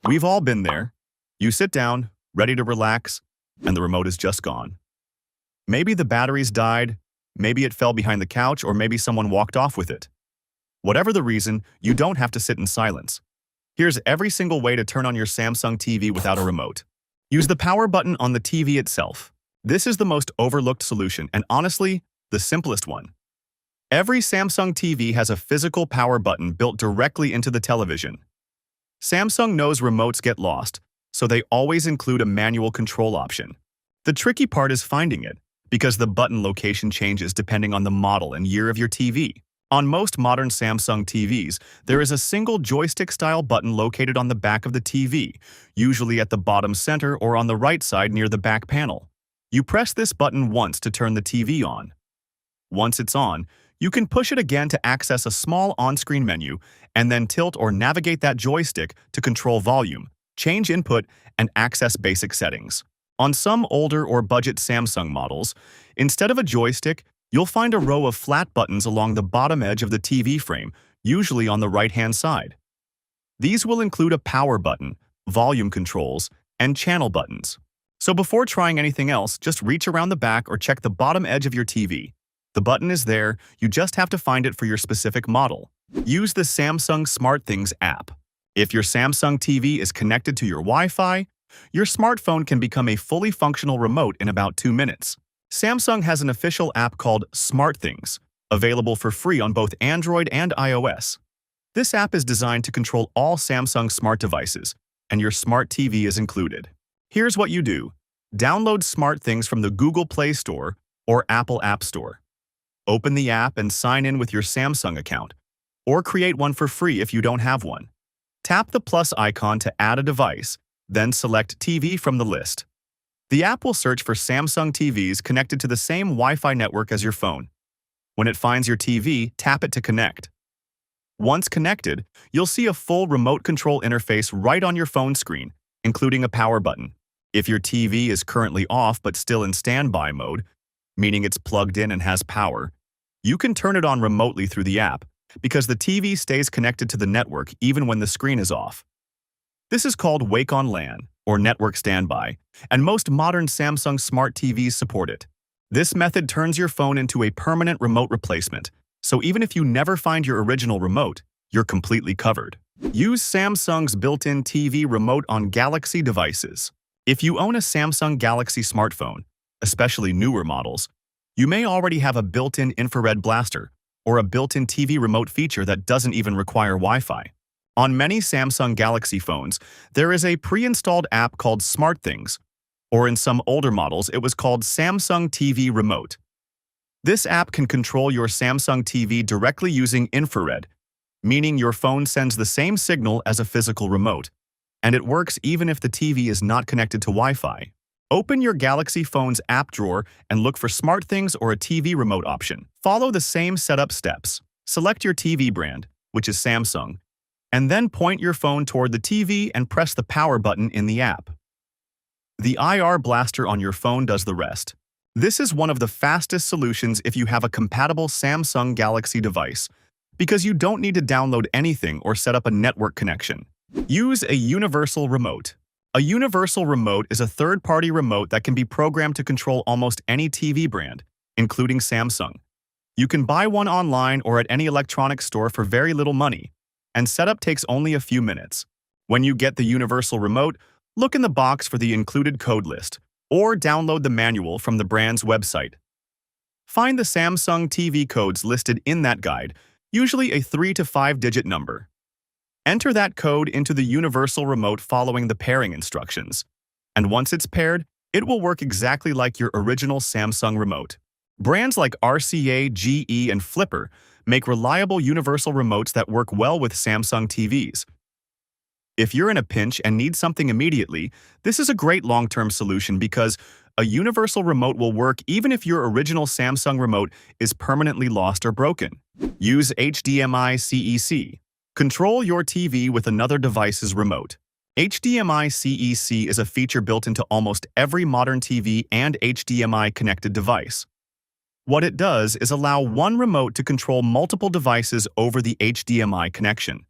We've all been there. You sit down, ready to relax, and the remote is just gone. Maybe the batteries died, maybe it fell behind the couch, or maybe someone walked off with it. Whatever the reason, you don't have to sit in silence. Here's every single way to turn on your Samsung TV without a remote. Use the power button on the TV itself. This is the most overlooked solution and honestly, the simplest one. Every Samsung TV has a physical power button built directly into the television. Samsung knows remotes get lost, so they always include a manual control option. The tricky part is finding it, because the button location changes depending on the model and year of your TV. On most modern Samsung TVs, there is a single joystick-style button located on the back of the TV, usually at the bottom center or on the right side near the back panel. You press this button once to turn the TV on. Once it's on, you can push it again to access a small on-screen menu and then tilt or navigate that joystick to control volume, change input, and access basic settings. On some older or budget Samsung models, instead of a joystick, you'll find a row of flat buttons along the bottom edge of the TV frame, usually on the right-hand side. These will include a power button, volume controls, and channel buttons. So before trying anything else, just reach around the back or check the bottom edge of your TV. The button is there, you just have to find it for your specific model. Use the Samsung SmartThings app. If your Samsung TV is connected to your Wi-Fi, your smartphone can become a fully functional remote in about 2 minutes. Samsung has an official app called SmartThings, available for free on both Android and iOS. This app is designed to control all Samsung smart devices, and your smart TV is included. Here's what you do. Download SmartThings from the Google Play Store or Apple App Store. Open the app and sign in with your Samsung account, or create one for free if you don't have one. Tap the plus icon to add a device, then select TV from the list. The app will search for Samsung TVs connected to the same Wi-Fi network as your phone. When it finds your TV, tap it to connect. Once connected, you'll see a full remote control interface right on your phone screen, including a power button. If your TV is currently off but still in standby mode, meaning it's plugged in and has power, you can turn it on remotely through the app because the TV stays connected to the network even when the screen is off. This is called Wake on LAN, or network standby, and most modern Samsung smart TVs support it. This method turns your phone into a permanent remote replacement, so even if you never find your original remote, you're completely covered. Use Samsung's built-in TV remote on Galaxy devices. If you own a Samsung Galaxy smartphone, especially newer models, you may already have a built-in infrared blaster or a built-in TV remote feature that doesn't even require Wi-Fi. On many Samsung Galaxy phones, there is a pre-installed app called SmartThings, or in some older models, it was called Samsung TV Remote. This app can control your Samsung TV directly using infrared, meaning your phone sends the same signal as a physical remote, and it works even if the TV is not connected to Wi-Fi. Open your Galaxy phone's app drawer and look for SmartThings or a TV remote option. Follow the same setup steps. Select your TV brand, which is Samsung, and then point your phone toward the TV and press the power button in the app. The IR blaster on your phone does the rest. This is one of the fastest solutions if you have a compatible Samsung Galaxy device, because you don't need to download anything or set up a network connection. Use a universal remote. A universal remote is a third-party remote that can be programmed to control almost any TV brand, including Samsung. You can buy one online or at any electronics store for very little money, and setup takes only a few minutes. When you get the universal remote, look in the box for the included code list, or download the manual from the brand's website. Find the Samsung TV codes listed in that guide, usually a 3 to 5-digit number. Enter that code into the universal remote following the pairing instructions, and once it's paired, it will work exactly like your original Samsung remote. Brands like RCA, GE, and Flipper make reliable universal remotes that work well with Samsung TVs. If you're in a pinch and need something immediately, this is a great long-term solution because a universal remote will work even if your original Samsung remote is permanently lost or broken. Use HDMI CEC. Control your TV with another device's remote. HDMI CEC is a feature built into almost every modern TV and HDMI-connected device. What it does is allow one remote to control multiple devices over the HDMI connection.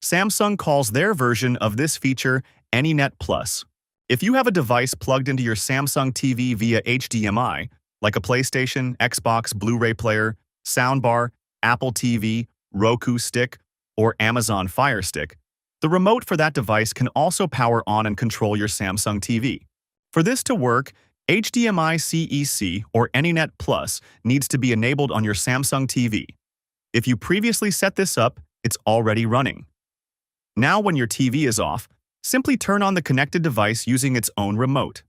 Samsung calls their version of this feature AnyNet Plus. If you have a device plugged into your Samsung TV via HDMI, like a PlayStation, Xbox, Blu-ray player, soundbar, Apple TV, Roku stick, or Amazon Fire Stick, the remote for that device can also power on and control your Samsung TV. For this to work, HDMI CEC or AnyNet Plus needs to be enabled on your Samsung TV. If you previously set this up, it's already running. Now when your TV is off, simply turn on the connected device using its own remote.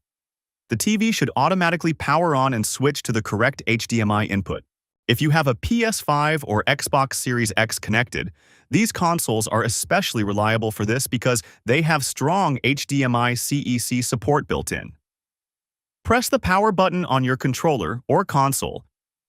The TV should automatically power on and switch to the correct HDMI input. If you have a PS5 or Xbox Series X connected, these consoles are especially reliable for this because they have strong HDMI CEC support built in. Press the power button on your controller or console,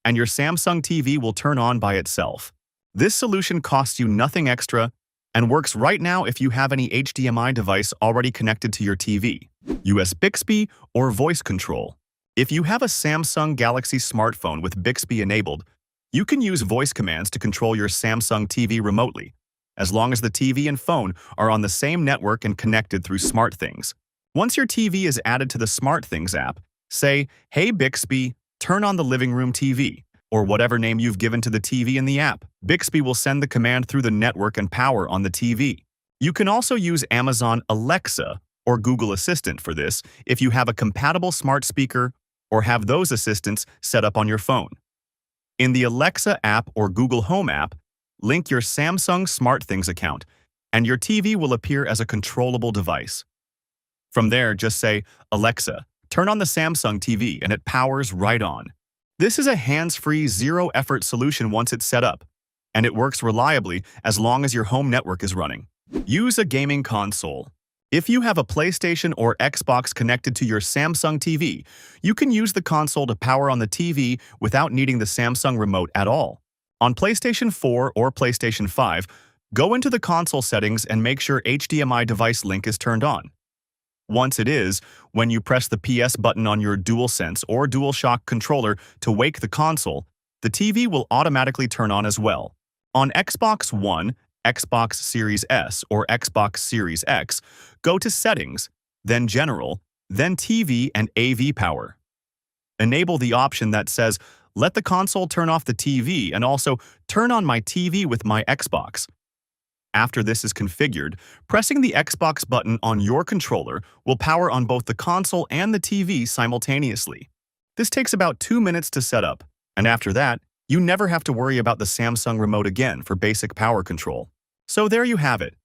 and your Samsung TV will turn on by itself. This solution costs you nothing extra and works right now if you have any HDMI device already connected to your TV, US Bixby, or voice control. If you have a Samsung Galaxy smartphone with Bixby enabled, you can use voice commands to control your Samsung TV remotely, as long as the TV and phone are on the same network and connected through SmartThings. Once your TV is added to the SmartThings app, say, "Hey Bixby, turn on the living room TV," or whatever name you've given to the TV in the app. Bixby will send the command through the network and power on the TV. You can also use Amazon Alexa or Google Assistant for this if you have a compatible smart speaker or have those assistants set up on your phone. In the Alexa app or Google Home app, link your Samsung SmartThings account, and your TV will appear as a controllable device. From there, just say, "Alexa, turn on the Samsung TV," and it powers right on. This is a hands-free, zero-effort solution once it's set up, and it works reliably as long as your home network is running. Use a gaming console. If you have a PlayStation or Xbox connected to your Samsung TV, you can use the console to power on the TV without needing the Samsung remote at all. On PlayStation 4 or PlayStation 5, go into the console settings and make sure HDMI device link is turned on. Once it is, when you press the PS button on your DualSense or DualShock controller to wake the console, the TV will automatically turn on as well. On Xbox One, Xbox Series S, or Xbox Series X, go to Settings, then General, then TV and AV Power. Enable the option that says, "Let the console turn off the TV and also turn on my TV with my Xbox." After this is configured, pressing the Xbox button on your controller will power on both the console and the TV simultaneously. This takes about 2 minutes to set up, and after that, you never have to worry about the Samsung remote again for basic power control. So there you have it.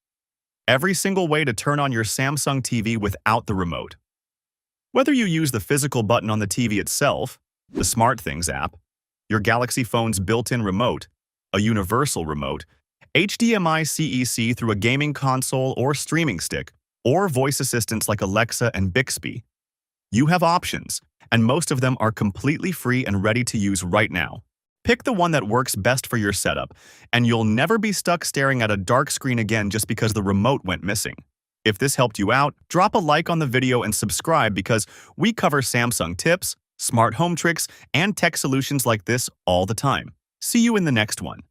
Every single way to turn on your Samsung TV without the remote. Whether you use the physical button on the TV itself, the SmartThings app, your Galaxy phone's built-in remote, a universal remote, HDMI CEC through a gaming console or streaming stick, or voice assistants like Alexa and Bixby, you have options, and most of them are completely free and ready to use right now. Pick the one that works best for your setup, and you'll never be stuck staring at a dark screen again just because the remote went missing. If this helped you out, drop a like on the video and subscribe because we cover Samsung tips, smart home tricks, and tech solutions like this all the time. See you in the next one.